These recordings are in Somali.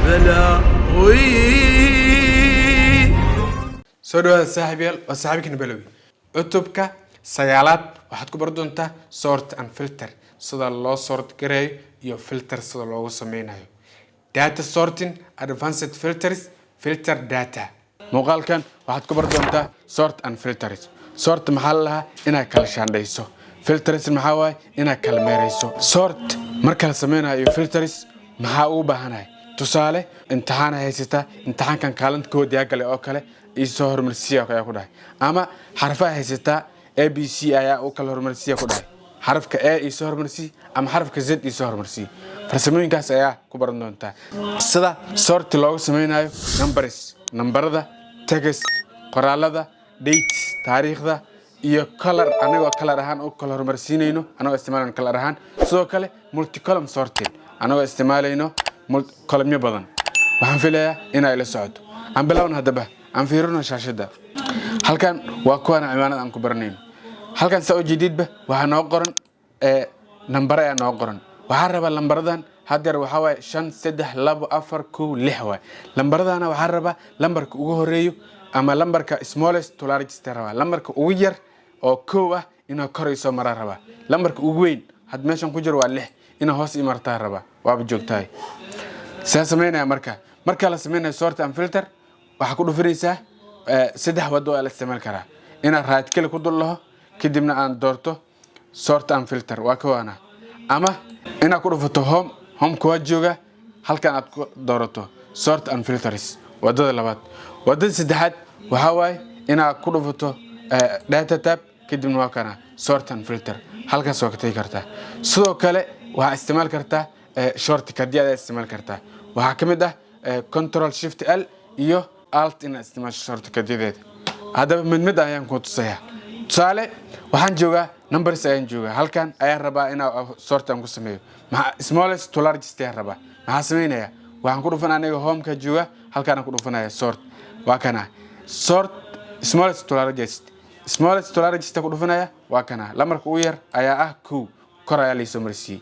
بلا وي سودو صاحبيال وصاحبك نبلوي عتبك سيالات waxaad ku bar doontaa sort and filter sida loo sort gareeyo iyo filter sida loogu sameynayo data sorting advanced filters filter data muuqaalkan waxaad ku bar doontaa sort and filters sort maxaa la inaad kala shaandhayso filters maxaa waay inaad kala meerayso sort marka la sameynayo filters maxaa u baahanahay tusaale imtixaan haysata imtixaankan kaalinkood yaa galay oo kale isoo hormarsiya ayaa ku dhahay ama xarfaha haysata ABC ayaa u kala hormarsiya ku dhahay xarafka A isoo hormarsi ama xarafka Z isoo hormarsi farsamooyinkaas ayaa ku baran doontaa sida sort loogu sameynayo numberada text qoraalada dates taariikhda iyo color anagoo color ahaan u kala hormarsiinayno anagoo isticmaalayno color ahaan sidoo kale multi column sorting anagoo isticmaalayno column badan waxaan filayaa inay la socoto aan bilowna hadaba aan fiirino shaashada halkan waa kuwana ciwaanada aan ku baranayno halkan soo jididba waxa noo qoran number ayaa noo qoran waxa raba lambaradan hadeer waxa way 5 3 2 4 1 6 way lambaradana waxa raba lambarka ugu horeeyo ama lambarka smallest to largest raba lambarka ugu yar oo koow ah inuu korayso mar raba lambarka ugu weyn had meeshan ku jiro waa 6 inuu hoos imartaa raba waaba joogtahay sameynaya marka la sameynayo sort and filter waxa ku dhufinaysaa saddex wado la isticmaal karaa ina right click ku dulaho kadibna aan doorto sort and filter waa kawana ama ina ku dhufato home ku jooga halkan aad ku doorato sort and filters wadada labaad wadada saddexaad waxa way ina ku dhufato data tab kadibna waa kana sort and filter halkaas oo ka tagi kartaa sidoo kale waxa isticmaal kartaa shortcut aad isticmaal kartaa waxa kamid ah control shift L iyo alt in isticmaal shortcut-yadeeda hadaba mid ayaan ku tusayaa tusaale waxaan joogaa numbers ayaan joogaa halkan ayaan rabaa inaan sort aan ku sameeyo smallest to largest ayaan rabaa maxaa sameynaya waxaan ku dhufan aniga home ka jooga halkan aan ku dhufanaya sort waa kana sort smallest to largest ku dhufanaya waa kana lamarka ugu yar ayaa ah 2 kor ayaa la soo marsiiyay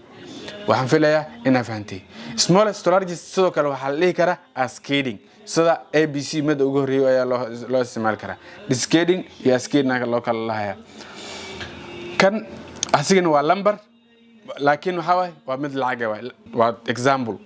waxaan filayaa inaad fahantay smallest to largest sidoo kale waxa la dhihi karaa cascading sida ABC mid ugu horeeyo ayaa loo isticmaal karaa cascading iyo cascading loo kala lahayaa kan asigana waa number laakiin waxa way waa mid lacag ah waa example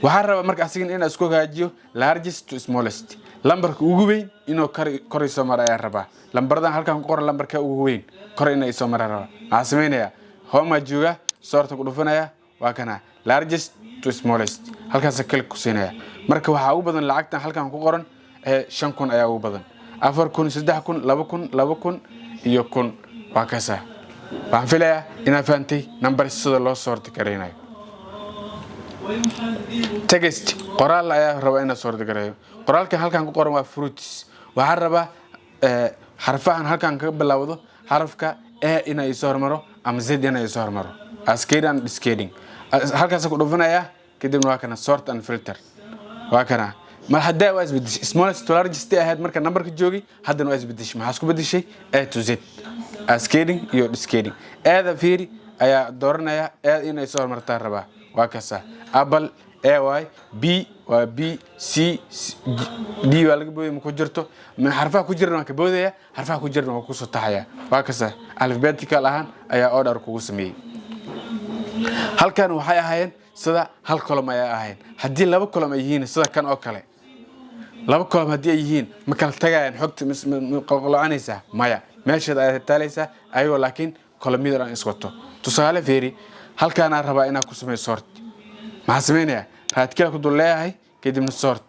waxa raba marka asigana in isku hagaajiyo largest to smallest lambarka ugu weyn inuu korayso mar ayaa raba lambardan halkan ku qoran lambarka ugu weyn kor inay soo mar raba waxa sameynaya home jooga sort ku dhufanaya waa kana largest to smallest halkaas click ku siinaya marka waxa ugu badan lacagtan halkan ku qoran 5,000 ayaa ugu badan 4,000 3,000 2,000 2,000 iyo 1,000 waa kaasa waxaan filayaa inaad fahantay number sida loo sort gareynayo text qoraal ayaa raba inaad sort gareeyo qoraalkan halkan ku qoran waa fruits waxa raba xarfahan halkan ka bilowdo xarafka A inay soo hormaro ama Z inay soo hormaro cascading and cascading halkaas ku dhufanaya kadibna waa kana sort and filter waa kana mar hadaa waa isbedeshay smallest to largest ahayd marka numberka joogi haddana waa isbedeshay maxaa isku bedeshay A to Z cascading iyo cascading aada fiiri ayaa dooranaya aad inay soo hormartaa raba waa kaasa apple AY B waa B C D waa laga booday ma ku jirto min xarfaha ku jirna ka boodaya xarfaha ku jirna waa ku soo taxaya waa kaasa alphabetical ahaan ayaa order kugu sameeyay halkan waxay ahaayeen sida hal column ayaa ahaayeen hadii laba column ay yihiin sida kan oo kale laba column hadii ay yihiin ma kala tagayaan xogta qalqalaanaysa maya meesha ay taalaysa ayuu laakiin column-yada aan iswato tusaale fiiri halkan aan rabaa inaan ku sameeyo sort maxaa sameynaya raad kale ku duleeyahay kadibna sort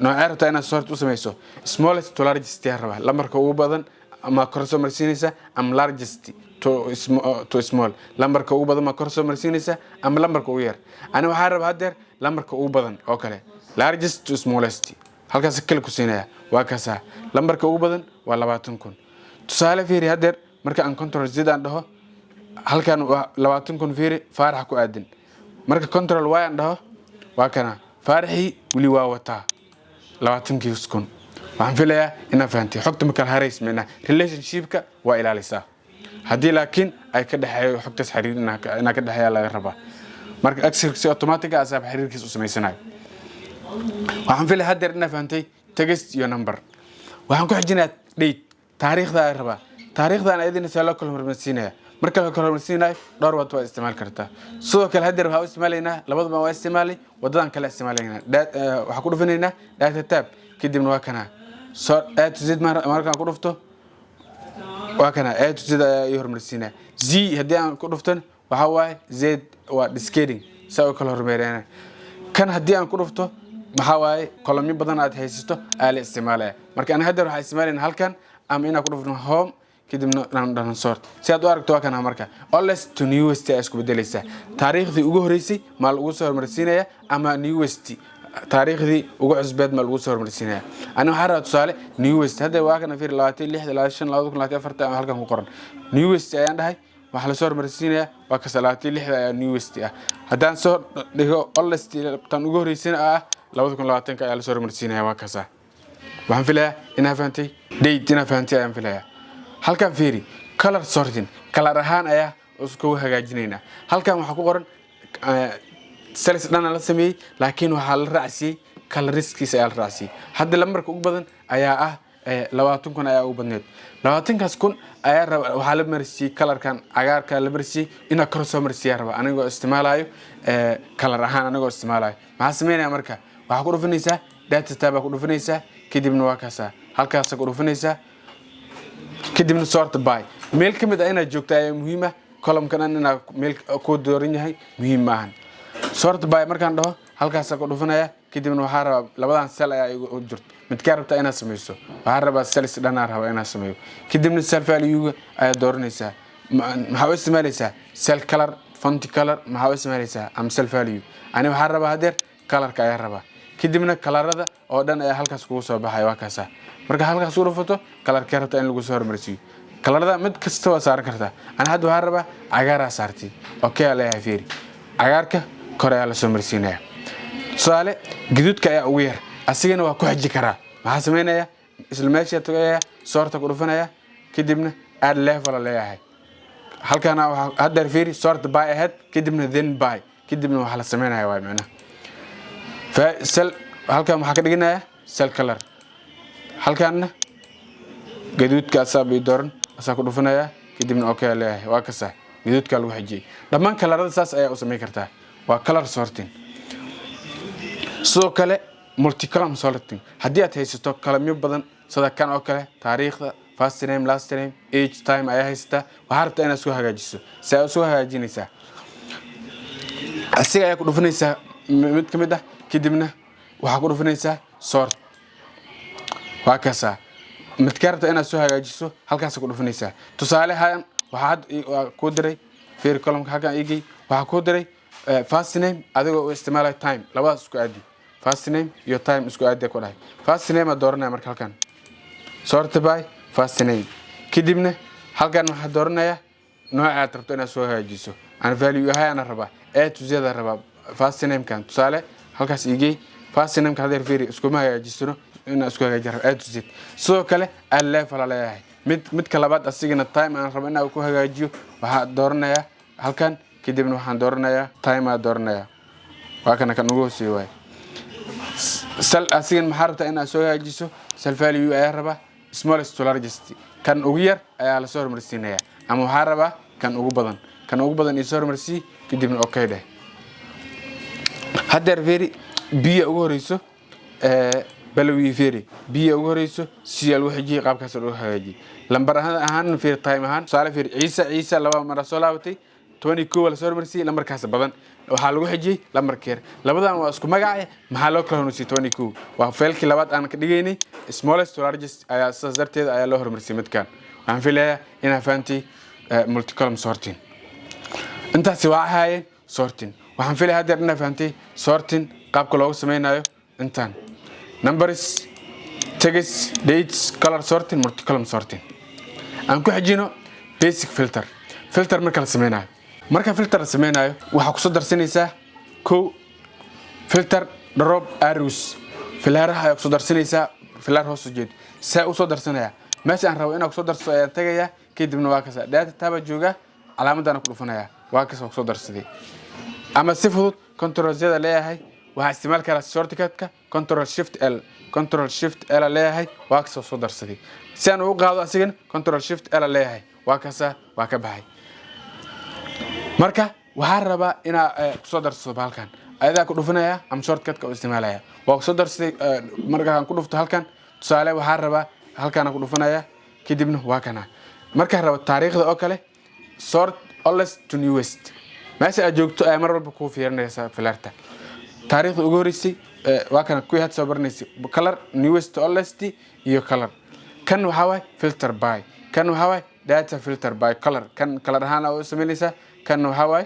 nooca rabta inaad sort u sameyso smallest to largest ayaa rabaa lambarka ugu badan ama korso marsiinaysa am largest to small lambarka ugu badan ma korso marsiinaysa am lambarka ugu yar ani waxa rabaa hadeer lambarka ugu badan oo kale largest to smallest halkaas kale ku siinaya waa kaasa lambarka ugu badan waa 20,000 tusaale fiiri hadeer marka aan control Z aan dhaho halkan 20,000 fiiri faarax ku aadin marka control Y aan dhaho waa kana faaraxi wali waa wataa 20,000 waxaan filayaa inaad fahantay xogta marka haraysmeena relationship-ka waa ilaalisaa hadii laakiin ay ka dhaxeeyo xogtaas xiriirina ka dhaxeeya laga rabaa marka access automatic ah asaab xiriirkiisa u sameysanayo waxaan filay haddeer inaa fahantay text iyo number waxaan ku xijinaa date taariikhda ay rabaa taariikhdan ayadina si loo kala hormarsiinaya marka la kala hormarsiinayo dhowr wad waa isticmaal kartaa sidoo kale haddeer waxaan isticmaalaynaa labadaba waa isticmaalay wadadan kale isticmaalaynaa waxaan ku dhufanaynaa data tab kadibna waa kana soo aad to z markaan ku dhufto waa kana aad to z ay hormarsiinaya z haddii aan ku dhuftan waxa waaye z waa discarding saa kala hormariyana kan haddii aan ku dhufto maxaa waaye kolomyo badan aad haysato aad la isticmaalaya marka aan hadda waxaan isticmaalaynaa halkan ama inaan ku dhufno home kadibna aan sort si aad u aragto waa kana marka oldest to newest ay isku bedelaysaa taariikhdii ugu horeysay ma lagu soo hormarsiinaya ama newest taariikhdii ugu cusbeed ma lagu soo hormarsiinaya ana waxaan rabaa tusaale newest hadda waa kana fiir 26 25 2024 ama halkan ku qoran newest ayaan dhahay waxa la soo hormarsiinaya waa ka 36 ayaa newest ah haddaan soo dhigo oldest tan ugu horeysay ah 2020 ayaa la soo hormarsiinaya waa kaasa waxaan filayaa inaa fahantay date inaa fahantay ayaan filayaa halkan fiiri color sorting color ahaan ayaa isku hagaajinayna halkan waxa ku qoran cells dhan la sameeyay laakiin waxa la raacsiiyay coloriskiisa ayaa la raacsiiyay hadda lambarka ugu badan ayaa ah 20 ayaa ugu badneed 20kaas kun ayaa waxa la marsiiyay colorkan cagaarka la marsiiyay ina kor soo marsiiyay raba anigoo isticmaalayo color ahaan anigoo isticmaalayo maxaa sameeynaa marka waxa ku dhufanaysaa data tab ku dhufanaysaa kadibna waa kaasa halkaas ku dhufanaysaa kadibna sort by meel kamid ah inaad joogto ayaa muhiim ah column-kan inaad meel ku dooran yahay muhiim maahan sort by markaan dhaho halkaas ku dhufanaya kadibna waxa rabaa labadan cell ayaa u jirto mid ka rabta inaad sameyso waxa rabaa cells dhanaan rabaa inaad sameeyo kadibna cell value ayaa dooranaysaa maxaa u isticmaalaysaa cell color font color maxaa u isticmaalaysaa am cell value ani waxa rabaa hadeer colorka ayaa rabaa kadibna colorada oo dhan ayaa halkaas kugu soo baxay waa kaasa marka halkaas u dhufato colorka rabta in lagu soo hormarsiyo colorada mid kasta waa saaran kartaa ana hadda waxaan rabaa cagaar saartay okay leeyahay fiiri cagaarka kor ayaa la soo marsiinaya tusaale gaduudka ayaa ugu yar asigana waa ku xiji karaa maxaa sameynaya isla meesha tagaya sorta ku dhufanaya kadibna add level leeyahay halkana waxa hadda fiiri sort by ahead kadibna then by kadibna waxa la sameynaya waa macna cell halkan waxa ka dhiganaya cell color halkan gaduudka asaab dooran asaa ku dhufanaya kadibna okay leeyahay waa kaasa gaduudka lagu xijiyay dhamaan colorada saas ayaa u sameey kartaa waa color sorting soo kale multi column sorting haddii aad haysato kalamyo badan sida kan oo kale taariikhda first name last name age time ayaa haysta waxa rabtaa inaad soo hagaajiso si aad soo hagaajinaysaa asiga ayaa ku dhufanaysaa mid kamid ah kadibna waxa ku dhufanaysaa sort waa kaasa mid ka rabtaa inaad soo hagaajiso halkaas ku dhufanaysaa tusaale ahaan waxa ku diray fiir column-ka halkan igay waxa ku diray first name adigoo u isticmaalay time labadaas isku aadi first name iyo time isku aadi ku dhahay first name dooranaya marka halkan sort by first name kadibna halkan waxa dooranaya nooca aad rabto inaad soo hagaajiso aan value ahaan rabaa a to z rabaa first name kan tusaale halkaas igay first name ka hadeer fiiri isku ma hagaajisano in isku hagaajiro a to z sidoo kale aan level leeyahay mid ka labaad asigana time aan rabo inaan ku hagaajiyo waxa dooranaya halkan kadibna waxaan dooranayaa time aan dooranaya waa kana kan ugu hooseeyo way cell asigan maxaa rabtaa inaad soo hagaajiso cell value ayaa rabaa smallest to largest kan ugu yar ayaa la soo hormarsiinaya ama waxaa rabaa kan ugu badan iyo soo hormarsii kadibna okay dheh haddeer fiiri biyo ugu horeyso balawi fiiri biyo ugu horeyso si lagu xijiyay qaabkaas loo hagaajiyay lambar ahaan fiiri time ahaan tusaale fiiri ciisa laba mar soo laabatay 22 wala soo hormarsii lambarkaas badan waxa lagu xijiyay lambarkeer labadan waa isku magac maxaa loo kala hormarsii 22 waa faylkii labaad aan ka dhigaynay smallest to largest ayaa saas darteed ayaa loo hormarsii midkan waxaan filayaa inaa fahanti multi column sorting intaasi waa ahaayeen sorting waxaan filayaa hadda inaa fahanti sorting qaabka loogu sameynayo intaan numbers text dates color sorting multi column sorting aan ku xijino basic filter marka la sameynayo marka filter sameynayo waxa ku soo darsanaysaa filter drop arrows filaraha ku soo darsanaysaa filar hoos u jeed saa u soo darsanaya meesha aan rabo inaan ku soo darso ayaan tagaya kadibna waa kaasa data tab jooga calaamadana ku dhufanaya waa kaasa ku soo darsaday ama si fudud control-yada leeyahay waxaa isticmaal karaa shortcut-ka control shift L control shift L leeyahay waa ka soo darsaday si aan ugu qaado asigana control shift L leeyahay waa ka baxay marka waxaan rabaa inaa soo darsado halkan ayada ku dhufanaya am shortcut-ka u isticmaalaya waa soo darsaday marka aan ku dhufto halkan tusaale waxaan rabaa halkan ku dhufanaya kadibna waa kana marka rabo taariikhda oo kale sort oldest to newest meesha aad joogto ay mar walba ku fiirinaysaa filarta taariikhda ugu horeysay waa kana ku had soo barnaysay color newest to oldest iyo color kan waxa way filter by kan waxa way data filter by color kan color ahaan oo sameynaysa kan waxa way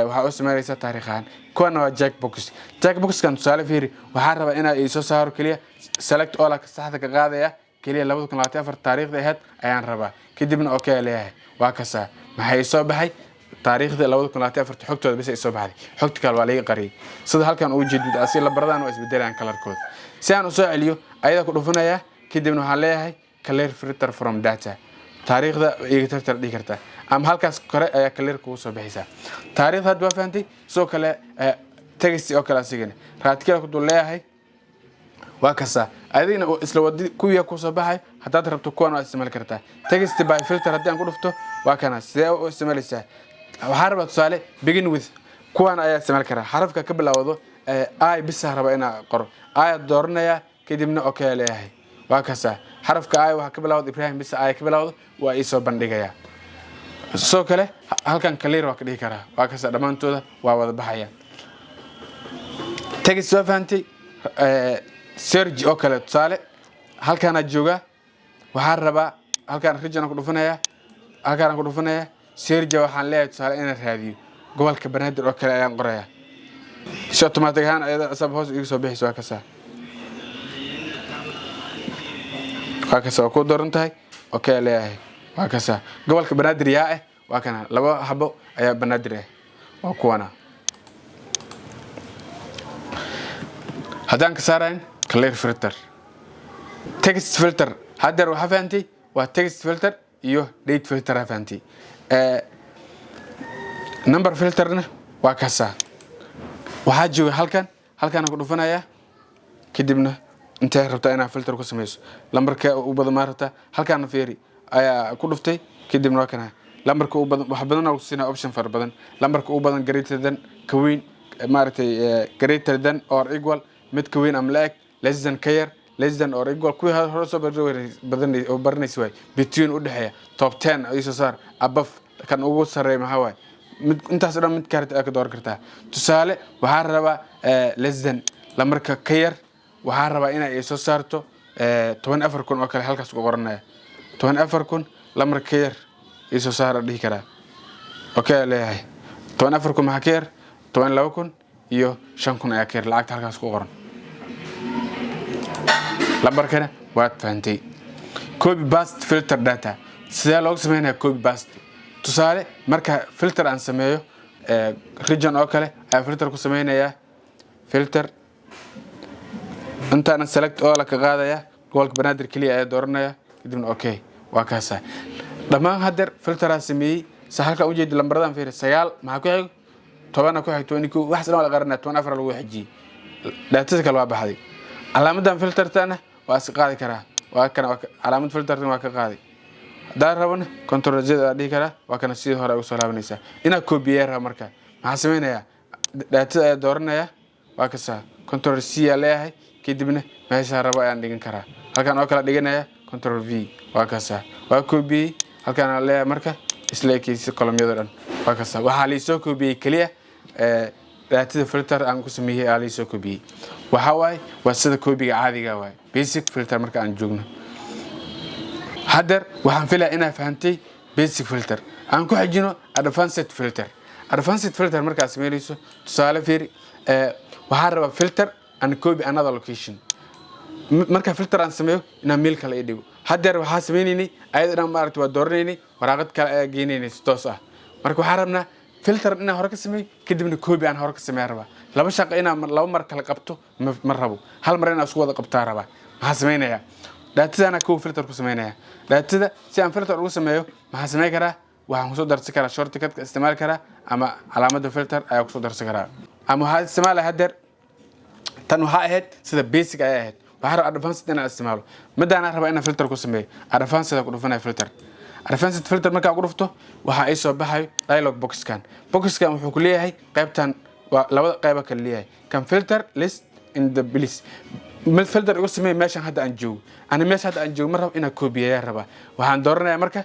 waxa oo sameynaysa taariikhan kuwana waa jackbox kan tusaale fiiri waxaan rabaa inaa ay soo saaro kaliya select all ka saxda ka qaadaya kaliya 2024 taariikhda ahayd ayaan rabaa kadibna okay leeyahay waa kasa maxay soo baxay taariikhda 2024 xogtooda bas ay soo baxday xogta kale waa laga qariyay sida halkan uu jeedid asi la baradaan oo isbedelaan color-kooda si aan u soo celiyo ayada ku dhufanaya kadibna waxaan leeyahay clear filter from data taariikhda iga tirtir dhigi kartaa ama halkaas kore ayaa clear ku soo bixisa taariikhda hadda waa fahamtay soo kale text oo kale asigana raadkii ku dul leeyahay waa kasa adina isla wadi kuwiya ku soo baxay hadaad rabto kuwan waa isticmaal kartaa text by filter haddii aan ku dhufto waa kana sidee u isticmaalaysaa waxaan rabaa tusaale begin with kuwan ayaa isticmaal karaa xarafka ka bilaawdo ay bisa raba inaa qoro ay dooranaya kadibna okay leeyahay waa kasa xarafka ay waxa ka bilaawdo Ibrahim bisa ay ka bilaawdo waa ii soo bandhigaya soo kale halkan clear waa ka dhigi karaa waa kasa dhamaantooda waa wada baxaya text waa fahamtay search oo kale tusaale halkan aad jooga waxaan rabaa halkan region ku dhufanaya halkan ku dhufanaya search waxaan leeyahay tusaale inaan raadiyo gobolka Banaadir oo kale ayaan qoraya si automatic ahaan ayada asab hoos igu soo bixis waa kasa ku doorantahay okay leeyahay waa kasa gobolka Banaadir yaa waa kana laba habo ayaa Banaadir waa kuwana hadaan ka saarayn clear filter text filter hadda waxa fahamtay waa text filter iyo date filter fahamtay number filterna waa kasa waxa jooga halkan ku dhufanaya kadibna inta rabta inaa filter ku sameeyso lambarka u badan maarta halkan fiiri ayaa ku dhuftay kadibna waa kana lambarka u badan wax badan oo sina option far badan lambarka u badan greater than ka weyn maartay greater than or equal mid ka weyn am like less than care less than or equal ku hore soo badan oo barnays way between u dhaxeeya top 10 ay soo saar above kan ugu sareeyo maxaa way mid intaas dhan mid ka door kartaa tusaale waxaan rabaa less than lambarka care waxaan rabaa in ay soo saarto 14000 oo kale halkaas ku qoranaya 14000 lambarka care ay soo saar dhigi karaa okay leeyahay 14000 maxaa care 12000 iyo 5000 ayaa care lacagta halkaas ku qoran lambarkana waa fahamtay copy paste filter data sidee loo sameeyaa copy paste tusaale marka filter aan sameeyo region oo kale ayaa filter ku sameeynaya filter intaan select oo la ka qaadaya gobolka Banaadir kaliya ayaa dooranaya kadibna okay waa kaasa dhamaan hadeer filter aan sameeyay sahalka u jeedin lambaradan fiir 9 maxaa ku xig 10 ku xig 22 wax isla qaranaa 14 lagu xijiyay daatada kale waa baxday calaamadan filtertana waa is qaadi karaa waa kana calaamad filtertan waa ka qaaday hadaan rabana control z dhigi karaa waa kana sidii hore ugu soo laabanaysa ina copy marka maxaa sameeynaya daatada ayaa dooranaya waa ka saa control c leeyahay kadibna meesha rabo ayaan dhigan karaa halkan oo kala dhiganaya control v waa ka saa waa copy halkan leeyahay marka isla kiisi kolomyada dhan waa ka saa waxa la soo copy kaliya daatada filter aan ku sameeyay aan soo copy waxa way waa sida copy-ga caadiga way basic filter marka aan joogno hadeer waxaan filaa inaa fahantay basic filter aan ku xijino advanced filter marka sameeyayso tusaale fiiri waxaan rabaa filter and copy another location marka filter aan sameeyo ina meel kale ay dhigo hadeer waxa sameeynayni ayadana maaragtay waa dooranayni waraaqad kale ay geenayni toos ah marka waxaan rabnaa filter ina hore ka sameey kadibna copy aan hore ka sameeyay rabaa laba shaqo ina laba mar kala qabto ma rabo hal mar ina isku wada qabtaa rabaa waxa sameeynaya daatada ku filter ku sameeynaya daatada si aan filter ugu sameeyo waxa sameey karaa waxaan ku soo darsan karaa shortcut ka isticmaal karaa ama calaamada filter ayaa ku soo darsan karaa ama waxa isticmaal hadeer tan waxaa ahayd sida basic ay ahayd waxaa raba advanced inaan isticmaalo midaan raba inaan filter ku sameeyo advanced ku dhufanay filter advanced filter marka ku dhufto waxa ay soo baxay dialog boxkan wuxuu ku leeyahay qaybtan waa labada qayb kale leeyahay kan filter list in the bliss mid filter ugu sameey meeshan hadda aan joogo ana meesha hadda aan joogo mar rabo inaan copy raba waxaan dooranayaa marka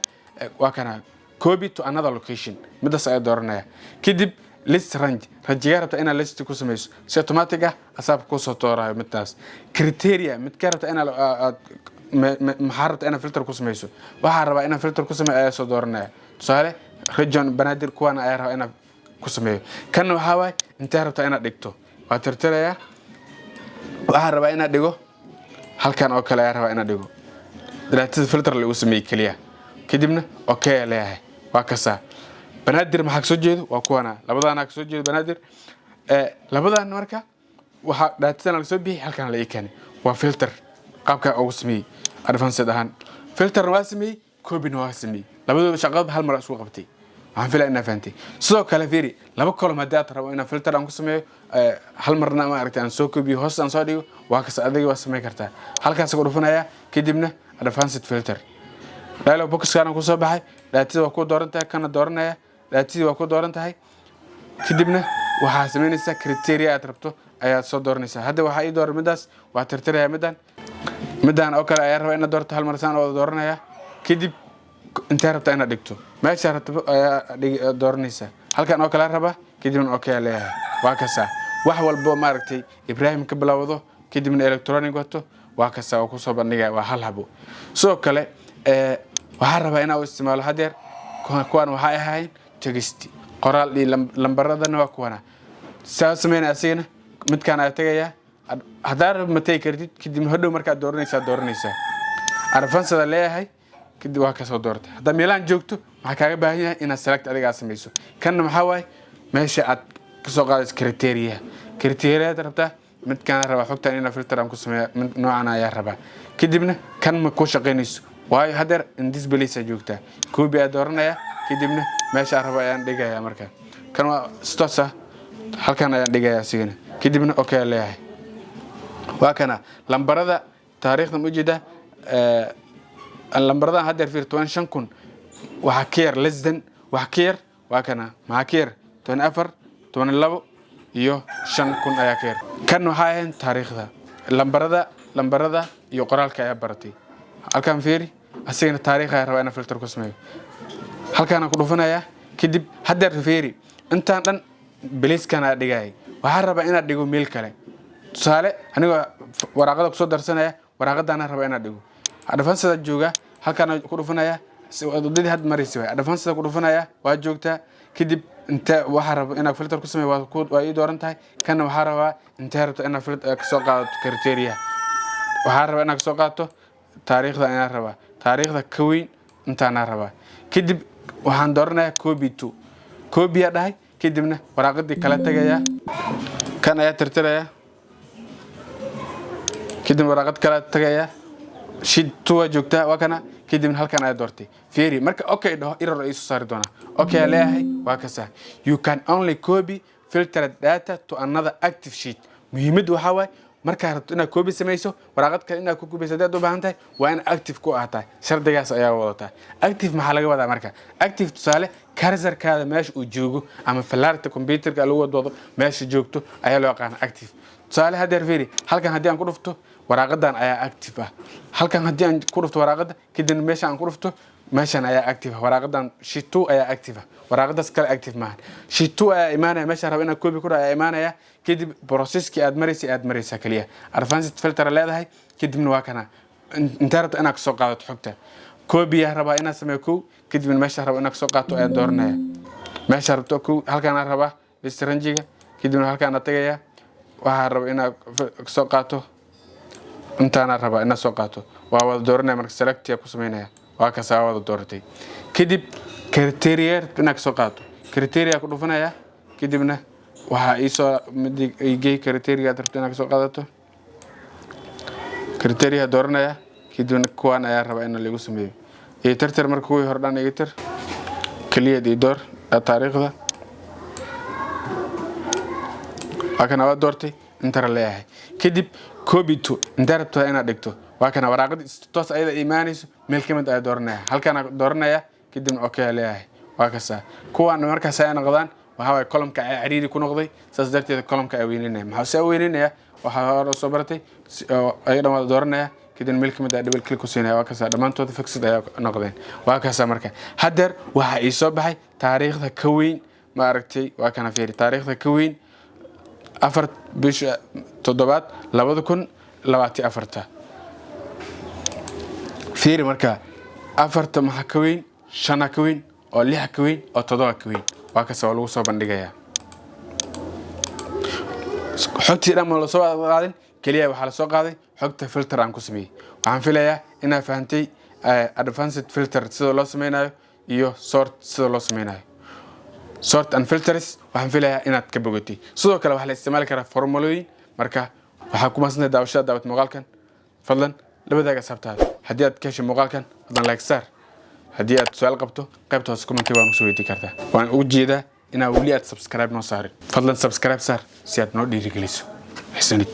waa kana copy to another location midaas ay dooranaya kadib list range rajiga rabta inaa list ku sameyso si automatic ah asaab ku soo toorayo midaas criteria mid ka rabta inaa maxaa rabta inaa filter ku sameyso waxaa rabaa inaa filter ku sameeyo ayaa soo dooranaya tusaale region banaadir kuwana ayaa rabaa inaa ku sameeyo kan waxaa waay intee rabta inaa dhigto waa tirtiraya waxaa rabaa inaa dhigo halkan oo kale ayaa rabaa inaa dhigo dalaatida filter lagu sameeyay kaliya kadibna okay leeyahay waa kasa banaadir maxaa soo jeedo waa kuwana labadana ka soo jeedo banaadir labadana marka waxa daatada la soo bixi halkan la eekani waa filter qaabka ugu sameeyay advanced ahaan filter waa sameeyay copy waa sameeyay labadooda shaqada hal mar isku qabtay waxaan filayaa inaa fahantay sidoo kale fiiri laba column haddii aad rabo inaan filter aan ku sameeyo hal marna ma aragtay aan soo copy hoos aan soo dhigo waa kas adiga waa sameey kartaa halkaas ku dhufanaya kadibna advanced filter dialog boxkan ku soo baxay daatada waa ku doorantahay kana dooranaya daatada waa ku doorantahay kadibna waxa sameynaysa criteria aad rabto ayaa soo dooranaysa hadda waxa ay dooran midaas waa tirtiraya midaan oo kale ayaa raba in doorto hal mar saan oo dooranaya kadib inta rabta inaad dhigto meesha rabto ayaa dooranaysa halkan oo kale raba kadibna okay leeyahay waa kasa wax walbo ma aragtay Ibrahim ka bilawdo kadibna electronic wato waa kasa oo ku soo bandhigay waa hal habo sidoo kale waxaan rabaa inaan isticmaalo hadeer kuwan waxa ay ahayn text qoraal iyo lambaradana waa kuwana saasmeena asina midkaan ay tagaya hadar ma tay kartid kadib hadhow marka dooranaysa arfansada leeyahay kadib waa ka soo doortay hadda meelaan joogto waxa kaaga baahan yahay inaad select adiga sameyso kan maxaa waay meesha aad ka soo qaadayso criteria rabta midkaan raba xogtan ina filter aan ku sameeyo noocan ayaa raba kadibna kan ma ku shaqeynayso waayo hadeer in this place joogta copy aad dooranaya kadibna meesha raba ayaan dhigaya marka kan waa stosa halkan ayaan dhigaya sigana kadibna okay leeyahay waa kana lambarada taariikhda mujida lambarada hadeer fiir 25000 waxa ka yar less than waxa ka yar waa kana ma ka yar 24 22 iyo 5000 ayaa ka yar kan waxa ahayn taariikhda lambarada iyo qoraalka ayaa baratay halkan fiiri asagana taariikha raba inaan filter ku sameeyo halkaan ku dhufanaya kadib hadeer fiiri intaan dhan beliiskan ayaa dhigay waxa raba inaad dhigo meel kale tusaale aniga waraaqada ku soo darsanaya waraaqadana raba inaad dhigo advanced jooga halkaan ku dhufanaya wadadii had marisay advanced ku dhufanaya waa joogta kadib inta waxa raba inaad filter ku sameeyo waa ii dooran tahay kana waxa raba inta rabto inaad filter ka soo qaadato criteria waxa raba inaad ka soo qaadato taariikhda ayaan raba taariikhda ka weyn intaana raba kadib waxaan dooranayaa copy to copy ya dhahay kadibna waraaqadii kala tagaya kan ayaa tirtiraya kadib waraaqad kala tagaya sheet 2 joogta waa kana kadibna halkan ayaa doortay fiiri marka okay dhaho error ay soo saari doona okay leeyahay waa kasa you can only copy filtered data to another active sheet muhiimadu waxa waay marka rabto inaad copy sameyso waraaqad kale inaad ku copy sadeed u baahan tahay waa in active ku ahaataa shardigaas ayaa wadataa active maxaa laga wadaa marka active tusaale cursor-kaada meesha uu joogo ama fallaarta computer-ka lagu wado meesha joogto ayaa loo yaqaan active tusaale hadeer fiiri halkan haddii aan ku dhufto waraaqadan ayaa active ah halkan haddii aan ku dhufto waraaqada kadib meesha aan ku dhufto meeshan ayaa active ah waraaqadan sheet 2 ayaa active ah waraaqadaas kale active maahan sheet 2 ayaa imaanaya meesha raba inaad copy ku ayaa imaanaya kadib processki aad maraysa kaliya advanced filter leedahay kadibna waa kana inta rabto inaad soo qaadato xogta copy ya raba inaad sameeyo kadib meesha raba inaad soo qaato ayaa dooranaya meesha rabto halkan raba list range-ga kadibna halkan aad tagaya waxa raba inaad soo qaato intaana raba inaad soo qaato waa wada dooranaya marka select ku sameynaya waa ka soo wada dooratay kadib criteria inaad soo qaato criteria ku dhufanaya kadibna waxa ay soo midii criteria aad rabto inaad soo qaadato criteria dooranaya kadibna kuwan ayaa raba in lagu sameeyo ee tirtir marka kuwii hordhan iga tir kaliya door taariikhda akana waa doortay انتر ليهي كدب كوبيتو انت ربطو انا دغتو وكان وراقد توس ايدا ايمانيس ميل كمد اي دورنايا halkan dooranaya kadibna okay leeyahay waa kasa kuwan markaas ay noqdaan waxa way column-ka ay ciriiri ku noqday saas darteed column-ka ay weyninaya maxaa soo weyninaya waxa hore soo baratay ay dhammaad dooranaya kadibna meel kamid ah double click ku siinaya waa kasa dhamaantood fixed ay noqdeen waa kasa marka hadeer waxa ay soo baxay taariikhda ka weyn ma aragtay waa kana fiiri taariikhda ka weyn 4 bisha 7 2024 fiiri marka 4 maxaa ka weyn 5 ka weyn oo 6 ka weyn oo 7 ka weyn waa ka soo lagu soo bandhigaya xogtii dhammaan la soo qaadin kaliya waxa la soo qaaday xogta filter aan ku sameeyay waxaan filayaa inaad fahantay advanced filter sida loo sameeyo iyo sort sida loo sameeyo sort and filters waxaan filayaa inaad ka bogatay sidoo kale waxa la isticmaali karaa formulooyin marka waxa ku maasnaa daawashada muuqaalkan fadlan labadaaga sabtaada haddii aad ka heshay muuqaalkan fadlan like sar haddii aad su'aal qabto qaybta hoose comment waan soo weydiin kartaa waan u jeedaa inaad wali aad subscribe noo saarin fadlan subscribe sar si aad noo dhiirigeliso xisani